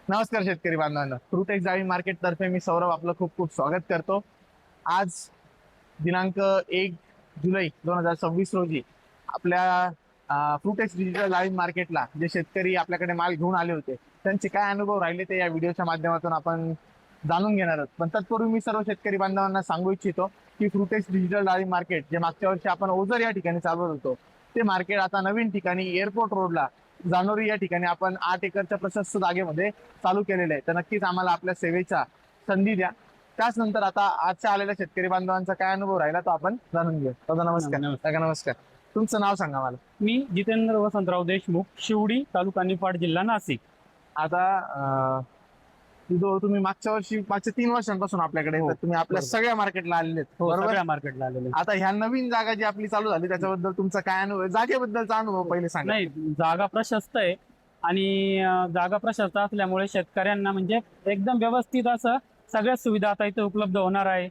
नमस्कार शेतकरी बांधवांना, फ्रूटेक्स डाळिंब मार्केट तर्फे मी सौरभ आपलं खूप खूप स्वागत करतो. आज दिनांक 1 जुलै 2026 रोजी आपल्या फ्रूटेक्स डिजिटल डाळिंब मार्केटला जे शेतकरी आपल्याकडे माल घेऊन आले होते त्यांचे काय अनुभव राहिले ते या व्हिडिओच्या माध्यमातून आपण जाणून घेणार आहोत. पण तत्पूर्वी मी सर्व शेतकरी बांधवांना सांगू इच्छितो की फ्रूटेक्स डिजिटल डाळिंब मार्केट जे मागच्या वर्षी आपण ओझर या ठिकाणी चालवत होतो ते मार्केट आता नवीन ठिकाणी एअरपोर्ट रोडला जानोरी या ठिकाणी आपण 8 एकरच्या प्रशस्त जागेमध्ये चालू केलेलं आहे. तर नक्कीच आम्हाला आपल्या सेवेचा संधी द्या. त्याचनंतर आता आजच्या आलेल्या शेतकरी बांधवांचा काय अनुभव राहिला तो आपण जाणून घेऊ. दादा नमस्कार. नमस्कार. दादा नमस्कार. तुमचं नाव सांगा मला. मी जितेंद्र वसंतराव देशमुख, शिवडी, तालुका निफाड, जिल्हा नाशिक. आता तुम्ही मागच्या 3 वर्षांपासून आपल्याकडे हो, तर तुम्ही आपल्या बरोबर. सगळ्या मार्केटला आलेले आहेत, हो, बरोबर? सगळ्या मार्केटला आलेले. आता ह्या नवीन जागा जी आपली चालू झाली त्याच्याबद्दल तुमचा काय अनुभव आहे? जागेबद्दलचा अनुभव पहिले सांगा. नाही, जागा प्रशस्त आहे आणि जागा प्रशस्त असल्यामुळे शेतकऱ्यांना म्हणजे एकदम व्यवस्थित असं सगळ्या सुविधा आता इथे उपलब्ध होणार आहे.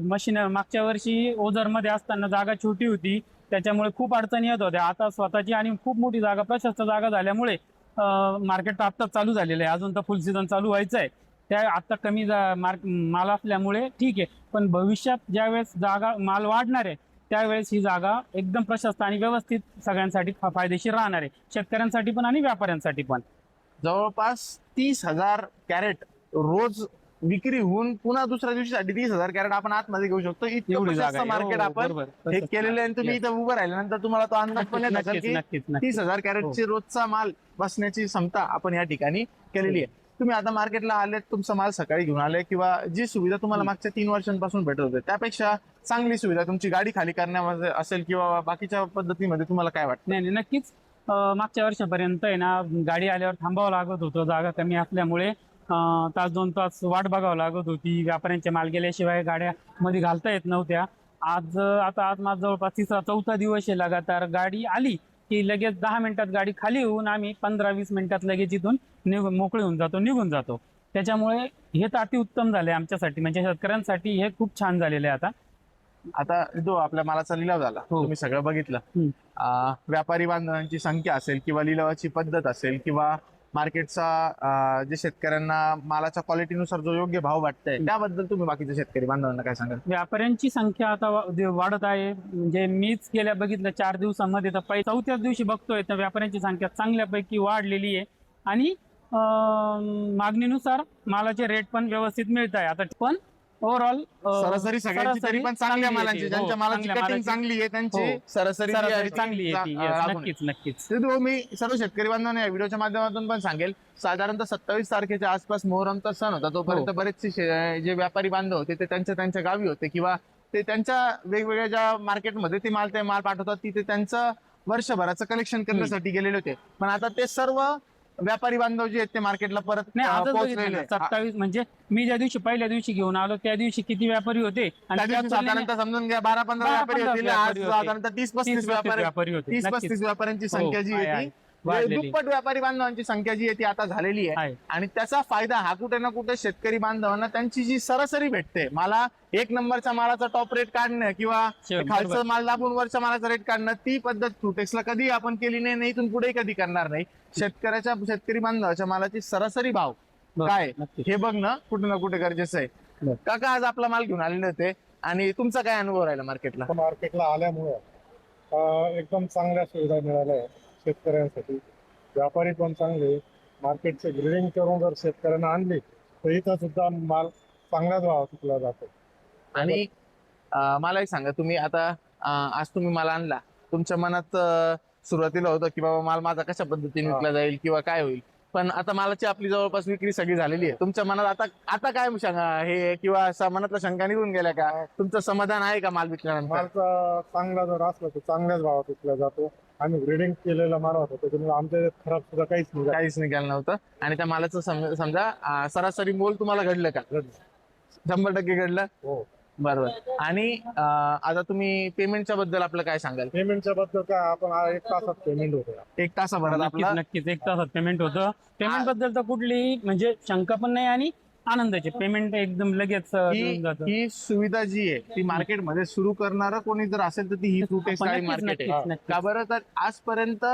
मशीन मागच्या वर्षी ओझरमध्ये असताना जागा छोटी होती, त्याच्यामुळे खूप अडचणी येत होत्या. आता स्वतःची आणि खूप मोठी जागा, प्रशस्त जागा झाल्यामुळे मार्केट आता चालू झालेलं आहे. अजून तर फुल सीझन चालू व्हायचं आहे. त्या आता कमी माल असल्यामुळे ठीक आहे, पण भविष्यात ज्यावेळेस जागा माल वाढणार आहे त्यावेळेस ही जागा एकदम प्रशस्त आणि व्यवस्थित सगळ्यांसाठी फायदेशीर राहणार आहे, शेतकऱ्यांसाठी पण आणि व्यापाऱ्यांसाठी पण. जवळपास 30,000 कॅरेट रोज विक्री होऊन पुन्हा दुसऱ्या दिवशीसाठी 30,000 कॅरेट आपण आतमध्ये घेऊ शकतो. इतकं एवढी प्रशस्त जागा आहे. मार्केट हो, आपण बरोबर. हे केलेलं आहे. आणि तुम्ही इथं उभं राहिल्यानंतर तुम्हाला तो अंदाज पण येत असेल की नक्कीच. 30,000 कॅरेटची रोजचा माल बसण्याची क्षमता आपण या ठिकाणी केलेली आहे. तुम्ही आता मार्केटला आले, तुमचा माल सकाळी घेऊन आले किंवा जी सुविधा तुम्हाला मागच्या 3 वर्षांपासून भेटत होते त्यापेक्षा चांगली सुविधा तुमची गाडी खाली करण्यामध्ये असेल किंवा बाकीच्या पद्धतीमध्ये तुम्हाला काय वाटतं? नाही, नक्कीच. मागच्या वर्षापर्यंत आहे ना, गाडी आल्यावर थांबावं लागत होतं, जागा कमी असल्यामुळे तास 2 तास वाट बघावं लागत होती. व्यापाऱ्यांचे माल गेल्याशिवाय गाड्या मध्ये घालता येत नव्हत्या. आज माझा जवळपास 3-4 दिवस आहे लगातार. गाडी आली की लगेच 10 मिनिटात गाडी खाली होऊन आम्ही 15-20 मिनिटात लगेच इथून मोकळे होऊन जातो, निघून जातो. त्याच्यामुळे हे तर अतिउत्तम झाले आमच्यासाठी, म्हणजे शेतकऱ्यांसाठी हे खूप छान झालेलं आहे. आता जो आपल्या मालाचा लिलाव झाला हो. तुम्ही सगळं बघितलं. व्यापारी बांधवांची संख्या असेल किंवा लिलावाची पद्धत असेल किंवा मार्केटचा जे शेतकऱ्यांना मालाच्या क्वालिटीनुसार जो योग्य भाव वाटतंय त्याबद्दल तुम्ही बाकीच्या शेतकरी बांधवांना काय सांगाल? व्यापाऱ्यांची संख्या आता वाढत आहे. म्हणजे मीच गेल्या बघितलं 4 दिवसांमध्ये तर 4थ्याच दिवशी बघतोय तर व्यापाऱ्यांची संख्या चांगल्यापैकी वाढलेली आहे आणि मागणीनुसार मालाचे रेट पण व्यवस्थित मिळत आहे आता. पण ओव्हरऑल सरासरी सगळ्यांची तरी पण चांगल्या मालांची, ज्यांच्या मालाची कटिंग चांगली आहे त्यांची सरासरी चांगली आहे. नक्कीच. तर मी सर्व शेतकरी बांधवांना या व्हिडिओच्या माध्यमातून पण सांगेल, साधारणतः 27 तारखेच्या आसपास मोहरमचा सण होता. तोपर्यंत बरेचसे जे व्यापारी बांधव होते ते त्यांच्या गावी होते किंवा ते त्यांच्या वेगवेगळ्या ज्या मार्केटमध्ये ते माल पाठवतात तिथे त्यांचं वर्षभराचं कलेक्शन करण्यासाठी गेलेले होते. पण आता ते सर्व व्यापारी बांधव जे आहेत ते मार्केटला परत पोहोचलेले. 27 म्हणजे मी ज्या दिवशी पहिल्या दिवशी घेऊन आलो त्या दिवशी किती व्यापारी होते आणि साधारणतः समजून घ्या 12-15 व्यापारी होते. आज साधारणतः 30-35 व्यापारी होते. 30-35 व्यापाऱ्यांची संख्या जी आहे दुप्पट व्यापारी बांधवांची संख्या जी आहे ती आता झालेली आहे. आणि त्याचा फायदा हा कुठे ना कुठे शेतकरी बांधवांना त्यांची जी सरासरी भेटते, मला 1 नंबरच्या मालाचा टॉप रेट काढणं किंवा खालचा माल दाबून वरच्या मालाचा रेट काढणं, ती पद्धत फ्रूटेक्सला कधी आपण केली नाही, इथून पुढे कधी करणार नाही. शेतकरी बांधवाच्या मालाची सरासरी भाव काय हे बघणं कुठे ना कुठे गरजेचं आहे. काका आज आपला माल घेऊन आलेले होते आणि तुमचा काय अनुभव राहिला मार्केटला आल्यामुळे एकदम चांगल्या सुविधा मिळाल्या आहेत शेतकऱ्यांसाठी. व्यापारी पण चांगले, मार्केटचे ग्रेडिंग करून जर शेतकऱ्यांना आणले तर इथं सुद्धा माल चांगल्याच भावात विकला जातो. आणि मला एक सांगा, तुम्ही आता आज तुम्ही माल आणला, तुमच्या मनात सुरुवातीला होतं की बाबा माल माझा कशा पद्धतीने विकला जाईल किंवा काय होईल, पण आता मालाची आपली जवळपास विक्री सगळी झालेली आहे. तुमच्या मनात आता काय हे किंवा मनातला शंका निघून गेल्या का? तुमचं समाधान आहे का माल विकल्यानंतर? मालचा चांगला जर असला तर चांगल्याच भावात विकला जातो. आम्ही ग्रेडिंग केलेला माल होता त्याच्यामुळे आमच्या खराब सुद्धा काहीच निघालं नव्हतं. आणि त्या मालाचं समजा सरासरी मोल तुम्हाला घडलं का? 100% घडलं. हो, बरोबर. आणि आता तुम्ही पेमेंटच्या बद्दल आपलं काय सांगाल? पेमेंटच्या बद्दल काय, आपण 1 तासात पेमेंट होतं. 1 तासाभरात नक्कीच 1 तासात पेमेंट होतं. पेमेंट बद्दल तर कुठलीही म्हणजे शंका पण नाही आणि आनंदाचे पेमेंट एकदम लगेच ही सुविधा जी आहे ती मार्केटमध्ये सुरू करणारा कोणी जर असेल तर ती ही फ्रूटेक्स मार्केट आहे. का बरं? तर आजपर्यंत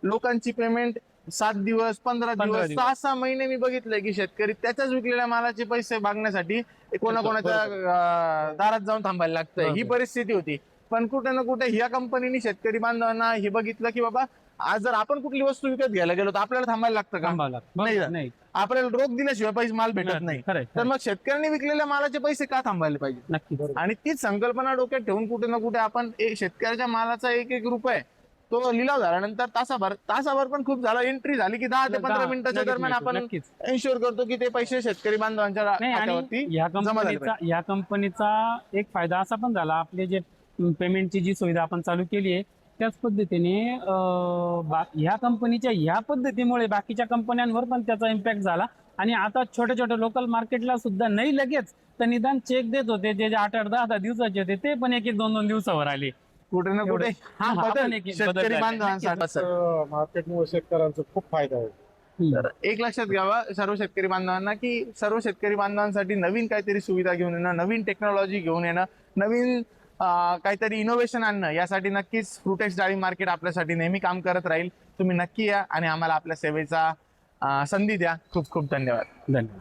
लोकांची पेमेंट 7 दिवस 15 15 दिवस दिवस. 6 महिने मी बघितलंय की शेतकरी त्याच्याच विकलेल्या मालाचे पैसे मागण्यासाठी कोणाकोणाच्या दारात जाऊन थांबायला लागतंय, ही बरोबर. परिस्थिती होती. पण कुठे ना कुठे ह्या कंपनीने शेतकरी बांधवांना हे बघितलं की बाबा आज जर आपण कुठली वस्तू विकत घ्यायला गेलो तर आपल्याला थांबायला लागतं का? थांबावं लागतं. नाही बरोबर, ना. नाही आपल्याला रोख दिल्याशिवाय पैसे माल भेटत नाही. खरंय, तर मग शेतकऱ्यांनी विकलेल्या मालाचे पैसे का थांबायला पाहिजे? नक्कीच. आणि तीच संकल्पना डोक्यात ठेवून कुठे ना कुठे आपण शेतकऱ्याच्या मालाचा एक एक रुपये तो लिलाव झाल्यानंतर तासाभर पण खूप झाला, एंट्री झाली की 10 ते 15 मिनिटाच्या नक्कीच, दरम्यान नक्कीच, आपण नक्कीच. एन्श्योर करतो की ते पैसे शेतकरी बांधवांच्या नाही, खात्यावरती आणि या कंपनीचा एक फायदा असा पण झाला, आपले जे पेमेंटची जी सुविधा आपण चालू केली आहे त्याच पद्धतीने ह्या कंपनीच्या ह्या पद्धतीमुळे बाकीच्या कंपन्यांवर पण त्याचा इम्पॅक्ट झाला. आणि आता छोट्या छोट्या लोकल मार्केटला सुद्धा नाही लगेच तर निदान चेक देत होते, जे 8-8, 10-10 दिवसाचे होते ते पण 1-1, 2-2 दिवसावर आले. कुठे ना कुठे हा हा, बदल पण एक बदल शेतकरी झाला. बांधवांसाठी असेल. मार्केटमुळे शेतकऱ्यांचा खूप फायदा आहे. तर एक लक्षात घ्यावं सर्व शेतकरी बांधवांना की सर्व शेतकरी बांधवांसाठी नवीन काहीतरी सुविधा घेऊन येणं, नवीन टेक्नॉलॉजी घेऊन येणं, नवीन काहीतरी इनोव्हेशन आणणं, यासाठी नक्कीच फ्रुटेक्स डाळिंब मार्केट आपल्यासाठी नेहमी काम करत राहील. तुम्ही नक्की या आणि आम्हाला आपल्या सेवेचा संधी द्या. खूप खूप धन्यवाद. धन्यवाद.